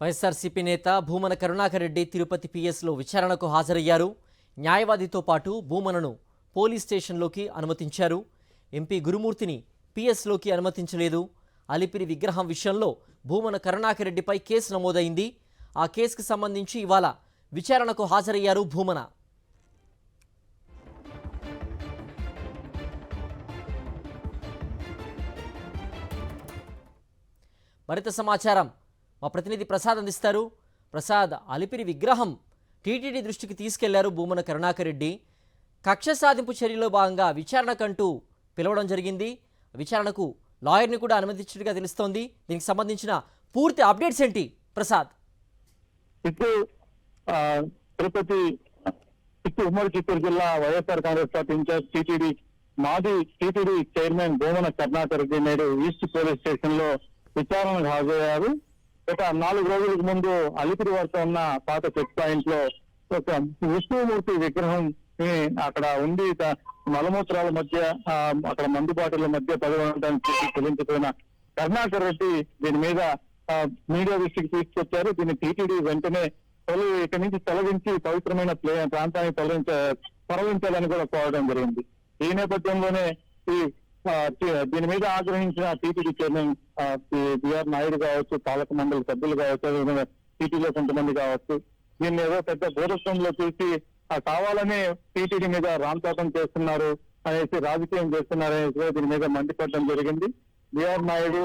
వైఎస్ఆర్సీపీ నేత భూమన కరుణాకర్ రెడ్డి తిరుపతి పిఎస్లో విచారణకు హాజరయ్యారు. న్యాయవాదితో పాటు భూమనను పోలీస్ స్టేషన్లోకి అనుమతించారు. ఎంపీ గురుమూర్తిని పిఎస్లోకి అనుమతించలేదు. అలిపిరి విగ్రహం విషయంలో భూమన కరుణాకర్ రెడ్డిపై కేసు నమోదైంది. ఆ కేసుకు సంబంధించి ఇవాళ విచారణకు హాజరయ్యారు భూమన. మరింత సమాచారం మా ప్రతినిధి ప్రసాద్ అందిస్తారు. ప్రసాద్, అలిపిరి విగ్రహం టీటీడీ దృష్టికి తీసుకెళ్లారు భూమన కరుణాకర్ రెడ్డి. కక్ష సాధింపు చర్యలో భాగంగా విచారణకంటూ పిలవడం జరిగింది. విచారణకు లాయర్ని కూడా అనుమతించినట్టుగా తెలుస్తోంది. దీనికి సంబంధించిన పూర్తి అప్డేట్స్ ఏంటి ప్రసాద్? ఇప్పుడు తిరుపతి ఉమ్మడి చిత్తూరు జిల్లా వైఎస్ఆర్ కాంగ్రెస్ పార్టీ ఇన్ఛార్జ్ మాజీ టీటీడీ చైర్మన్ భూమన కరుణాకర్ రెడ్డి నేడు ఈస్ట్ పోలీస్ స్టేషన్ లో విచారణకు హాజరయ్యారు. ఒక 4 రోజులకు ముందు అలిపిరి వద్ద ఉన్న పాత చెక్ పాయింట్ లో ఒక విష్ణుమూర్తి విగ్రహం అక్కడ ఉండి మలమూత్రాల మధ్య అక్కడ మందు బాటిల మధ్య పదవడానికి చెల్లించిపోయిన కరుణాకర్ రెడ్డి దీని మీద మీడియా దృష్టికి తీసుకొచ్చారు. దీన్ని టీటీడీ వెంటనే ఇక్కడి నుంచి తొలగించి పవిత్రమైన ప్రాంతాన్ని తరలించాలని కూడా కోరడం జరిగింది. ఈ నేపథ్యంలోనే దీని మీద ఆగ్రహించిన టీటీడీ చైర్మన్ బిఆర్ నాయుడు కావచ్చు, పాలక మండలి సభ్యులు కావచ్చు, టీటీలో కొంతమంది కావచ్చు, దీన్ని ఏదో పెద్ద భూరత్వంలో చూసి కావాలనే టీటీడీ మీద రాంతాపం చేస్తున్నారు అనేసి, రాజకీయం చేస్తున్నారు అనేసి దీని మీద మండిపడడం జరిగింది. బిఆర్ నాయుడు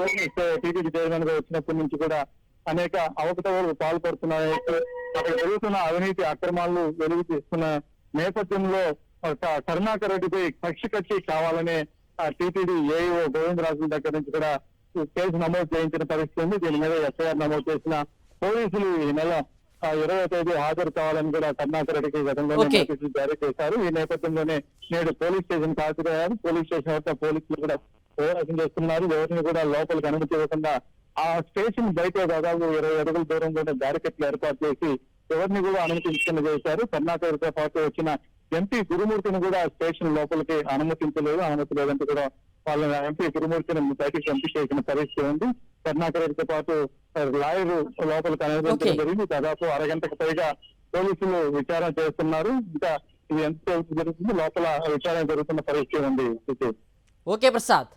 టీటీడీ చైర్మన్ గా వచ్చినప్పటి నుంచి కూడా అనేక అవకతవకలకు పాల్పడుతున్నారని, అక్కడ జరుగుతున్న అవినీతి అక్రమాలను వెలుగు తీస్తున్న నేపథ్యంలో కరుణాకర్ రెడ్డిపై కక్షి కావాలనే టీటీడీ ఏఈఓ గోవిందరాజు దగ్గర నుంచి కూడా కేసు నమోదు చేయించిన పరిస్థితి ఉంది. దీని మీద ఎఫ్ఐఆర్ నమోదు చేసిన పోలీసులు ఈ నెల 20వ తేదీ హాజరు కావాలని కూడా కరుణాకర్ రెడ్డికి గతంలో నోటీసులు జారీ చేశారు. ఈ నేపథ్యంలోనే నేడు పోలీస్ స్టేషన్ హాజరయ్యారు. పోలీస్ స్టేషన్ వద్ద పోలీసులు కూడా పోరాటం చేస్తున్నారు. ఎవరిని కూడా లోపలికి అనుమతి ఇవ్వకుండా ఆ స్టేషన్ బయట దాదాపు 20 అడుగుల దూరంలోనే బ్యారికెట్లు ఏర్పాటు చేసి ఎవరిని కూడా అనుమతించకుండా చేశారు. కరుణాకర్తో పాటు వచ్చిన ఎంపీ గురుమూర్తిని కూడా స్టేషన్ లోపలికి అనుమతి లేదంటూ కూడా వాళ్ళ ఎంపీ గురుమూర్తిని బయటికి పంపించేసిన పరిస్థితి ఉంది. కరుణాకర్ రెడ్డితో పాటు లాయర్ లోపలికి అనుమతించడం జరిగింది. దాదాపు అరగంటకు పైగా పోలీసులు విచారణ చేస్తున్నారు. ఇంకా ఇది ఎంత జరుగుతుంది, లోపల విచారణ జరుగుతున్న పరిస్థితి ఉంది. ఓకే ప్రసాద్.